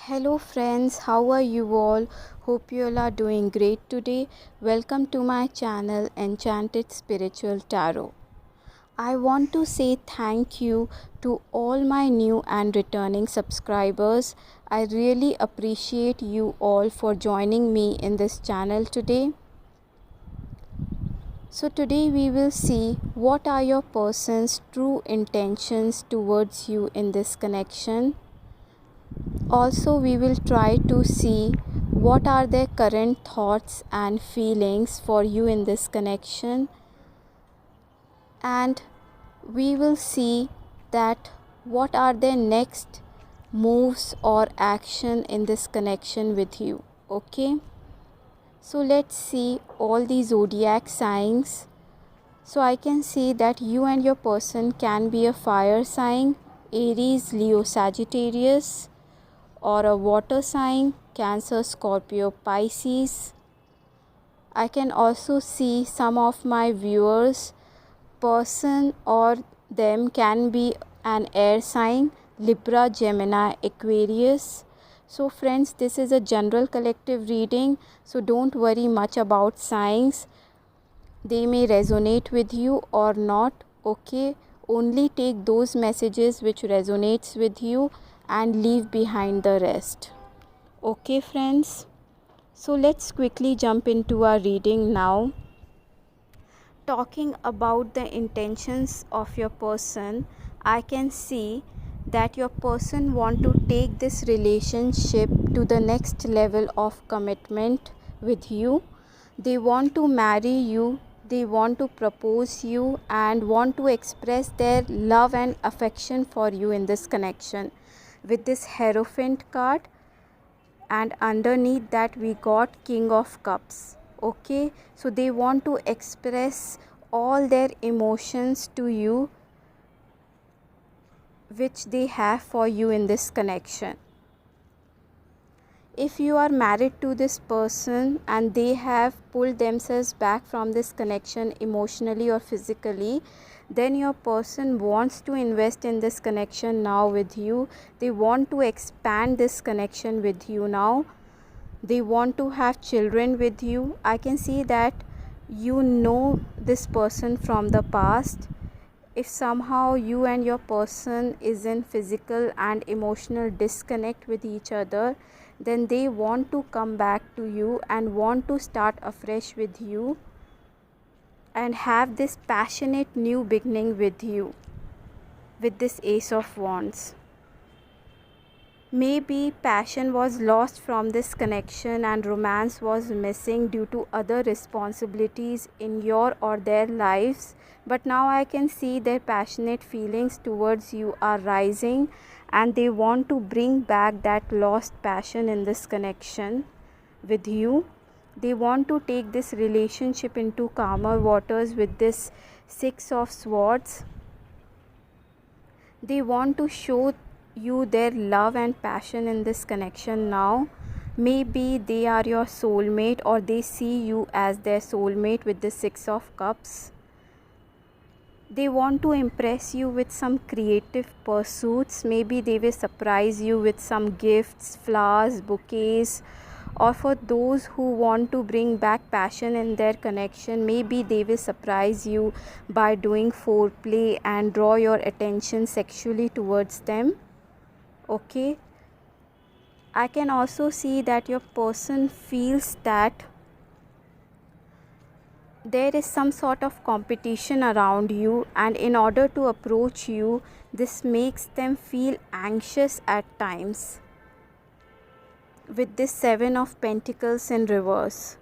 Hello friends, how are you all? Hope you all are doing great today. Welcome to my channel Enchanted Spiritual Tarot. I want to say thank you to all my new and returning subscribers. I really appreciate you all for joining me in this channel today. So today we will see what are your person's true intentions towards you in this connection. Also, we will try to see what are their current thoughts and feelings for you in this connection, and we will see that what are their next moves or action in this connection with you. Okay, so let's see all the zodiac signs. So I can see that you and your person can be a fire sign, Aries, Leo, Sagittarius, or a water sign, Cancer, Scorpio, Pisces. I can also see some of my viewers, person or them can be an air sign, Libra, Gemini, Aquarius. So friends, this is a general collective reading, so don't worry much about signs. They may resonate with you or not. Okay, only take those messages which resonates with you and leave behind the rest. Okay friends, so let's quickly jump into our reading now. Talking about the intentions of your person, I can see that your person want to take this relationship to the next level of commitment with you. They want to marry you, they want to propose you and want to express their love and affection for you in this connection. With this Hierophant card, and underneath that we got King of Cups. Okay, so they want to express all their emotions to you which they have for you in this connection. If you are married to this person and they have pulled themselves back from this connection emotionally or physically, then your person wants to invest in this connection now with you. They want to expand this connection with you now. They want to have children with you. I can see that you know this person from the past. If somehow you and your person is in physical and emotional disconnect with each other, then they want to come back to you and want to start afresh with you and have this passionate new beginning with you with this Ace of Wands. Maybe passion was lost from this connection and romance was missing due to other responsibilities in your or their lives. But now I can see their passionate feelings towards you are rising and they want to bring back that lost passion in this connection with you. They want to take this relationship into calmer waters with this Six of Swords. They want to show you their love and passion in this connection now. Maybe they are your soulmate or they see you as their soulmate with the Six of Cups. They want to impress you with some creative pursuits. Maybe they will surprise you with some gifts, flowers, bouquets. Or for those who want to bring back passion in their connection, maybe they will surprise you by doing foreplay and draw your attention sexually towards them. Okay, I can also see that your person feels that there is some sort of competition around you, and in order to approach you, this makes them feel anxious at times with this Seven of Pentacles in reverse.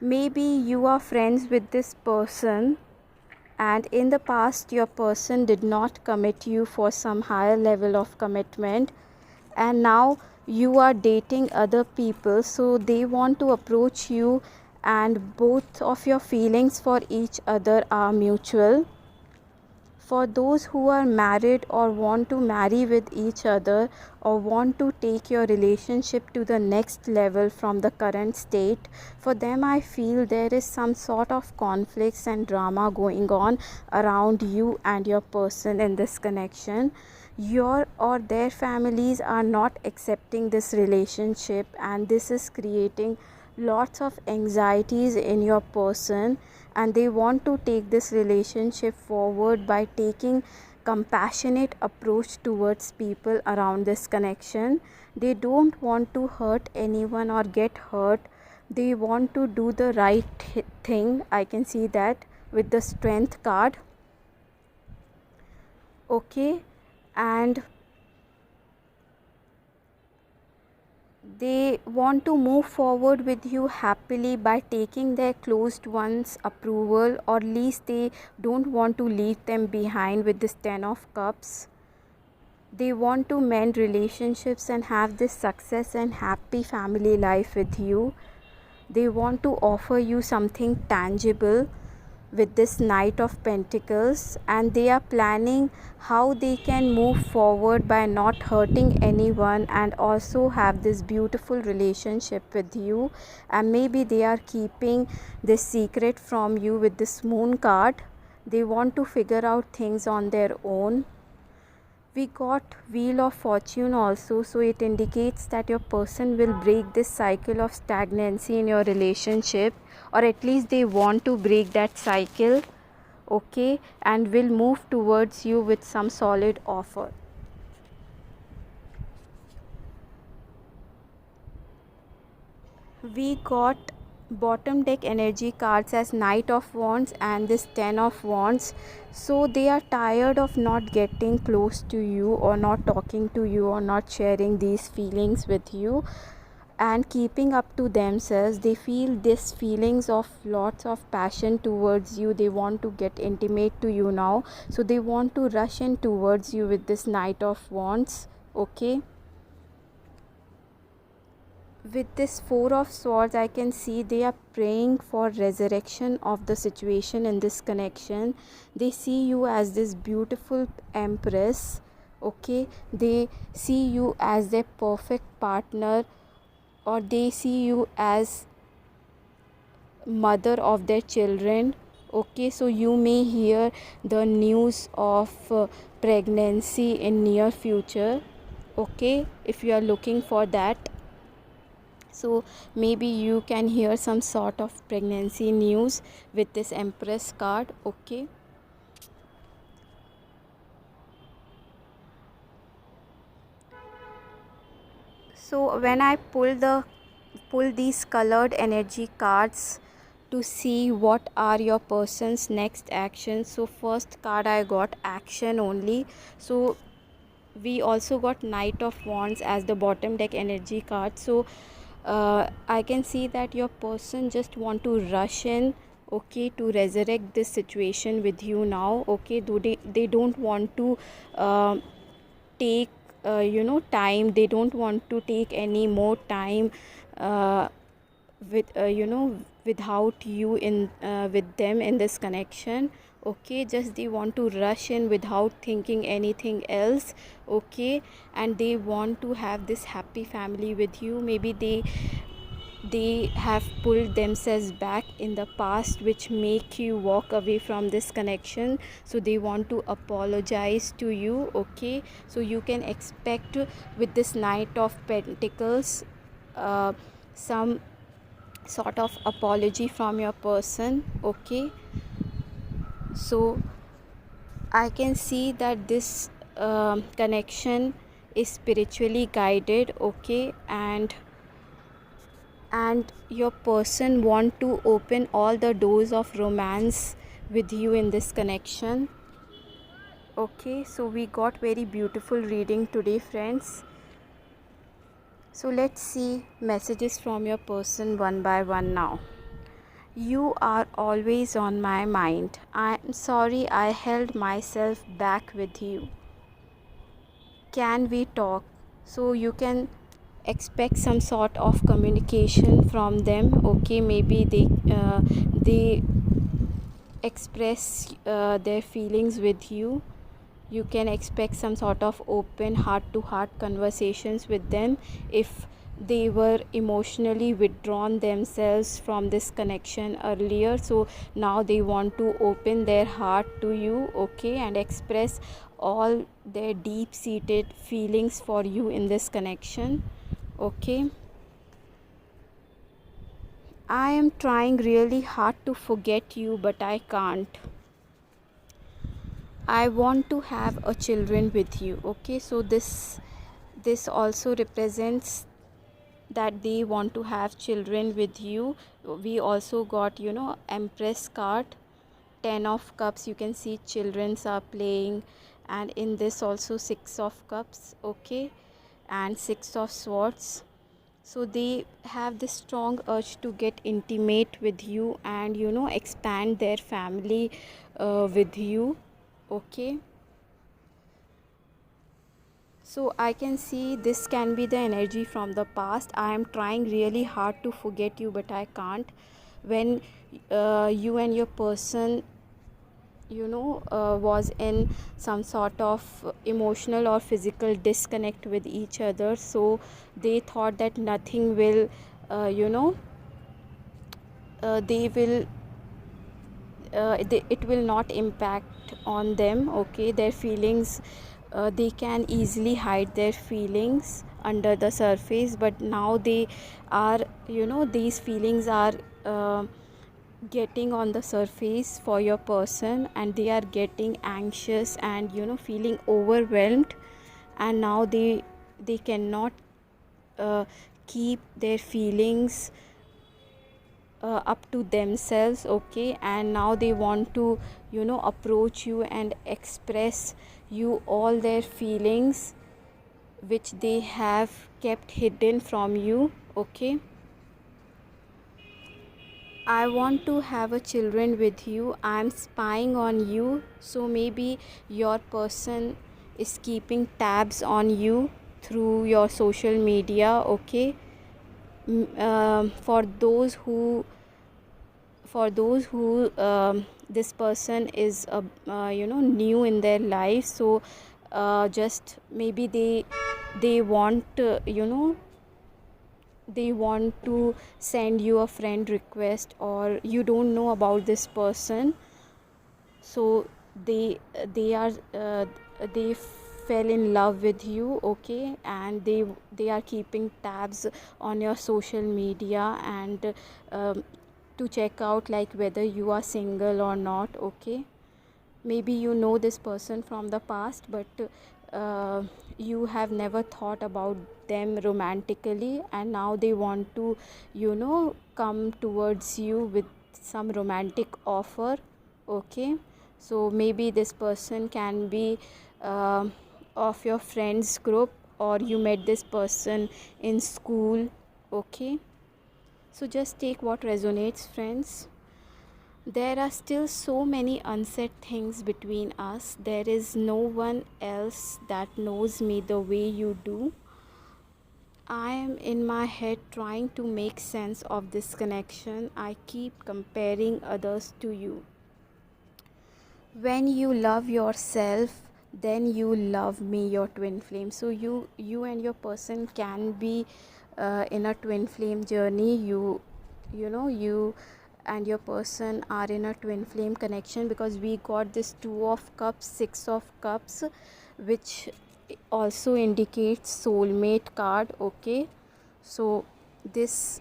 Maybe you are friends with this person and in the past your person did not commit you for some higher level of commitment, and now you are dating other people, so they want to approach you and both of your feelings for each other are mutual. For those who are married or want to marry with each other or want to take your relationship to the next level from the current state, for them I feel there is some sort of conflicts and drama going on around you and your person in this connection. your or their families are not accepting this relationship, and this is creating lots of anxieties in your person, and they want to take this relationship forward by taking compassionate approach towards people around this connection. They don't want to hurt anyone or get hurt. They want to do the right thing. I can see that with the strength card. Okay, and they want to move forward with you happily by taking their closed ones approval, or at least they don't want to leave them behind with this 10 of cups. They want to mend relationships and have this success and happy family life with you. They want to offer you something tangible with this Knight of Pentacles, and they are planning how they can move forward by not hurting anyone and also have this beautiful relationship with you. And maybe they are keeping this secret from you with this Moon card. They want to figure out things on their own. We got Wheel of Fortune also, so it indicates that your person will break this cycle of stagnancy in your relationship, or at least they want to break that cycle. Okay, and will move towards you with some solid offer. We got bottom deck energy cards as Knight of Wands and this 10 of Wands. So they are tired of not getting close to you, or not talking to you, or not sharing these feelings with you and keeping up to themselves. They feel this feelings of lots of passion towards you. They want to get intimate to you now, so they want to rush in towards you with this Knight of Wands. Okay, with this Four of Swords, I can see they are praying for resurrection of the situation in this connection. They see you as this beautiful empress. Okay, they see you as their perfect partner, or they see you as mother of their children. Okay, so you may hear the news of pregnancy in near future. Okay, if you are looking for that, so maybe you can hear some sort of pregnancy news with this Empress card. Okay, so when I pull these colored energy cards to see what are your person's next actions, so first card I got action only. So we also got Knight of Wands as the bottom deck energy card. So I can see that your person just want to rush in, okay, to resurrect this situation with you now. Okay, though they don't want to take time. They don't want to take any more time with without you in with them in this connection. Okay, just they want to rush in without thinking anything else. Okay, and they want to have this happy family with you. Maybe they have pulled themselves back in the past, which make you walk away from this connection, so they want to apologize to you. Okay, so you can expect with this Knight of Pentacles some sort of apology from your person. Okay, so I can see that this connection is spiritually guided. Okay, and your person want to open all the doors of romance with you in this connection. Okay, so we got very beautiful reading today, friends. So let's see messages from your person one by one now. You are always on my mind. I'm sorry I held myself back with you. Can we talk? So you can expect some sort of communication from them. Okay, maybe they express their feelings with you. You can expect some sort of open heart to heart conversations with them if they were emotionally withdrawn themselves from this connection earlier, so now they want to open their heart to you, okay, and express all their deep seated feelings for you in this connection, okay. I am trying really hard to forget you, but I can't. I want to have a children with you, okay. So this also represents that they want to have children with you. We also got, Empress card, 10 of cups, you can see childrens are playing, and in this also 6 of cups, okay, and 6 of swords. So they have this strong urge to get intimate with you and expand their family with you, okay. So I can see this can be the energy from the past. I am trying really hard to forget you, but I can't. When you and your person was in some sort of emotional or physical disconnect with each other, so they thought that nothing will they will it will not impact on them, okay. Their feelings, they can easily hide their feelings under the surface, but now they are, these feelings are getting on the surface for your person, and they are getting anxious and feeling overwhelmed, and now they cannot uh, keep their feelings up to themselves, okay, and now they want to approach you and express you all their feelings which they have kept hidden from you, okay. I want to have a children with you. I'm spying on you, so maybe your person is keeping tabs on you through your social media, okay. For those who this person is new in their life, so just maybe they want they want to send you a friend request, or you don't know about this person, so they are they fell in love with you, okay, and they are keeping tabs on your social media, and to check out like whether you are single or not, okay. Maybe you know this person from the past, but you have never thought about them romantically, and now they want to come towards you with some romantic offer, okay. So maybe this person can be of your friends group, or you met this person in school, okay. So just take what resonates, friends. There are still so many unsaid things between us. There is no one else that knows me the way you do. I am in my head trying to make sense of this connection. I keep comparing others to you. When you love yourself, then you love me, your twin flame. So you and your person can be in a twin flame journey. You and your person are in a twin flame connection, because we got this 2 of cups, 6 of cups, which also indicates soulmate card, okay. So this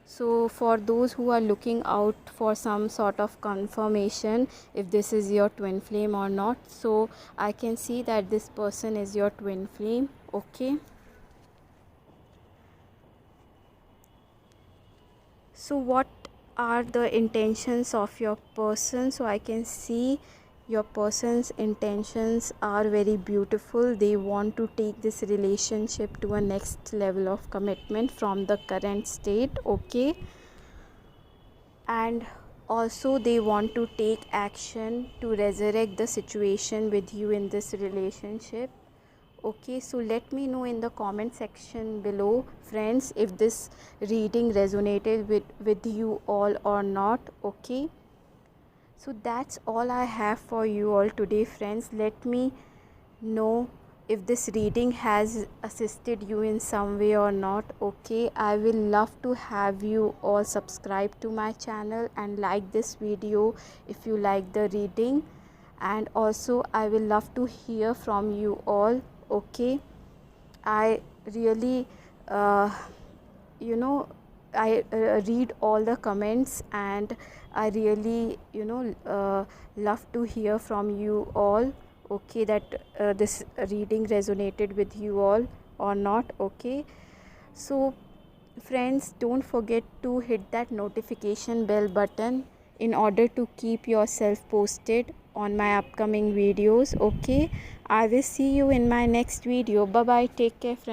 so for those who are looking out for some sort of confirmation if this is your twin flame or not, so I can see that this person is your twin flame, okay. So what are the intentions of your person? So I can see your person's intentions are very beautiful. They want to take this relationship to a next level of commitment from the current state, okay. And also they want to take action to resurrect the situation with you in this relationship, okay. So let me know in the comment section below, friends, if this reading resonated with you all or not, okay. So that's all I have for you all today, friends. Let me know if this reading has assisted you in some way or not. Okay, I will love to have you all subscribe to my channel and like this video if you like the reading, and also I will love to hear from you all. Okay, I really you know I read all the comments, and I really love to hear from you all. Okay, that this reading resonated with you all or not. Okay, so friends, don't forget to hit that notification bell button in order to keep yourself posted on my upcoming videos. Okay, I will see you in my next video. Bye bye, take care friends.